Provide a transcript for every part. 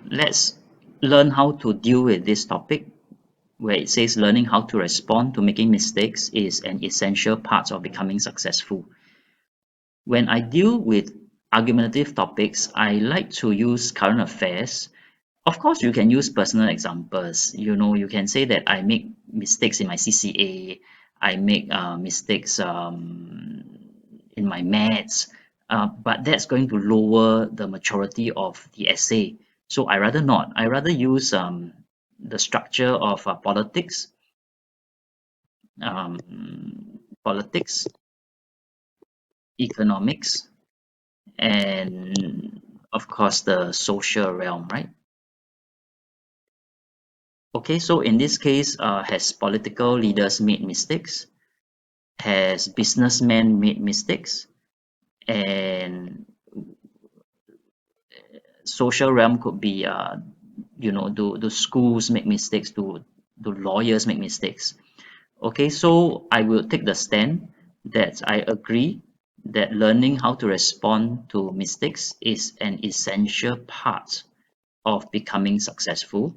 let's learn how to deal with this topic where it says learning how to respond to making mistakes is an essential part of becoming successful. When I deal with argumentative topics, I like to use current affairs. Of course, you can use personal examples. You can say that I make mistakes in my CCA, I make mistakes in my maths, but that's going to lower the maturity of the essay. So I rather not. I rather use the structure of um, politics, economics, and of course the social realm, right? Okay, so in this case, has political leaders made mistakes? Has businessmen made mistakes? And social realm could be, do schools make mistakes? Do lawyers make mistakes? Okay, so I will take the stand that I agree that learning how to respond to mistakes is an essential part of becoming successful.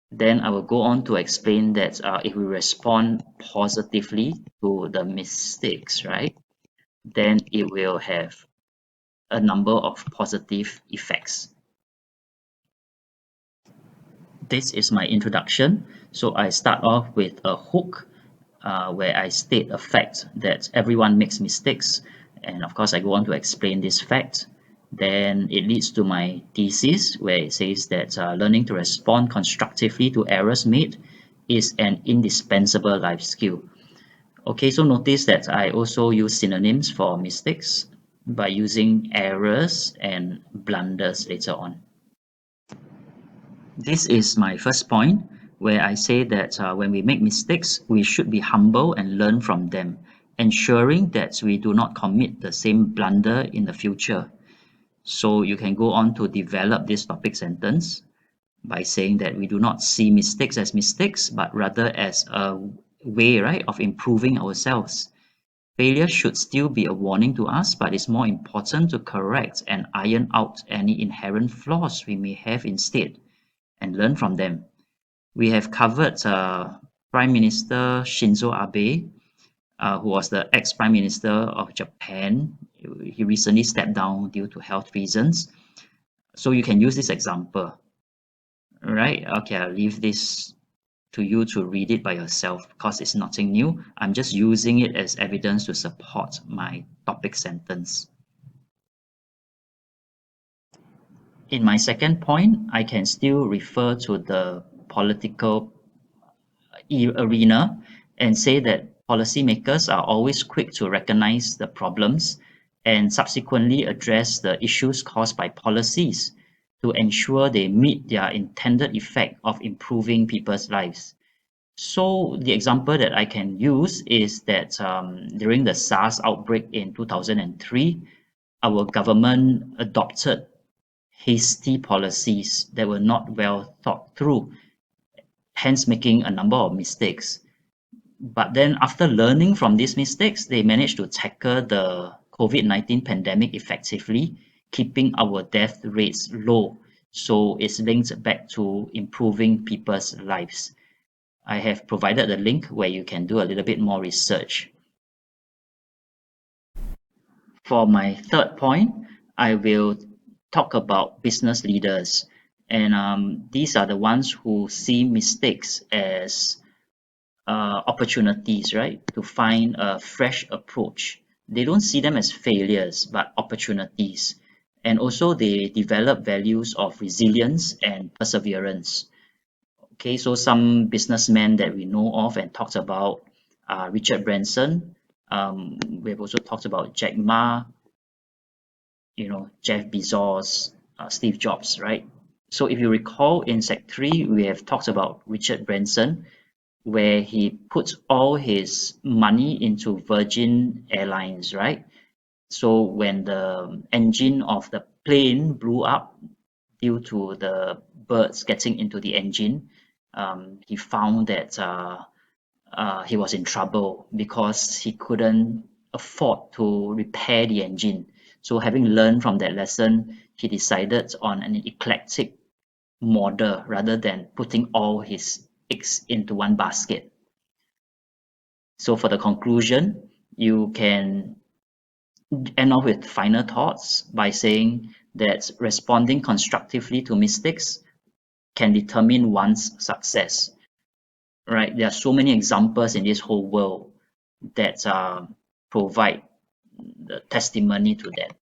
Then I will go on to explain that if we respond positively to the mistakes, right, then it will have a number of positive effects. This is my introduction. So I start off with a hook where I state a fact that everyone makes mistakes. And of course, I go on to explain this fact. Then it leads to my thesis where it says that learning to respond constructively to errors made is an indispensable life skill. Okay, so notice that I also use synonyms for mistakes by using errors and blunders later on. This is my first point where I say that when we make mistakes, we should be humble and learn from them, ensuring that we do not commit the same blunder in the future. So you can go on to develop this topic sentence by saying that we do not see mistakes as mistakes, but rather as a way, right, of improving ourselves. Failure should still be a warning to us, but it's more important to correct and iron out any inherent flaws we may have instead and learn from them. We have covered Prime Minister Shinzo Abe, who was the ex-Prime Minister of Japan. He recently stepped down due to health reasons. So you can use this example, right? Okay, I'll leave this to you to read it by yourself because it's nothing new. I'm just using it as evidence to support my topic sentence. In my second point, I can still refer to the political arena and say that policymakers are always quick to recognize the problems and subsequently address the issues caused by policies to ensure they meet their intended effect of improving people's lives. So the example that I can use is that during the SARS outbreak in 2003, our government adopted hasty policies that were not well thought through, hence making a number of mistakes. But then after learning from these mistakes, they managed to tackle the COVID-19 pandemic effectively, keeping our death rates low. So it's linked back to improving people's lives. I have provided a link where you can do a little bit more research. For my third point, I will talk about business leaders. And these are the ones who see mistakes as opportunities, right? To find a fresh approach. They don't see them as failures, but opportunities. And also, they develop values of resilience and perseverance. Okay, so some businessmen that we know of and talked about Richard Branson. We've also talked about Jack Ma, Jeff Bezos, Steve Jobs, right? So if you recall in Sec 3, we have talked about Richard Branson, where he puts all his money into Virgin Airlines, right? So when the engine of the plane blew up due to the birds getting into the engine, he found that he was in trouble because he couldn't afford to repair the engine. So having learned from that lesson, he decided on an eclectic model rather than putting all his eggs into one basket. So for the conclusion, you can end off with final thoughts by saying that responding constructively to mistakes can determine one's success. Right? There are so many examples in this whole world that provide the testimony to that.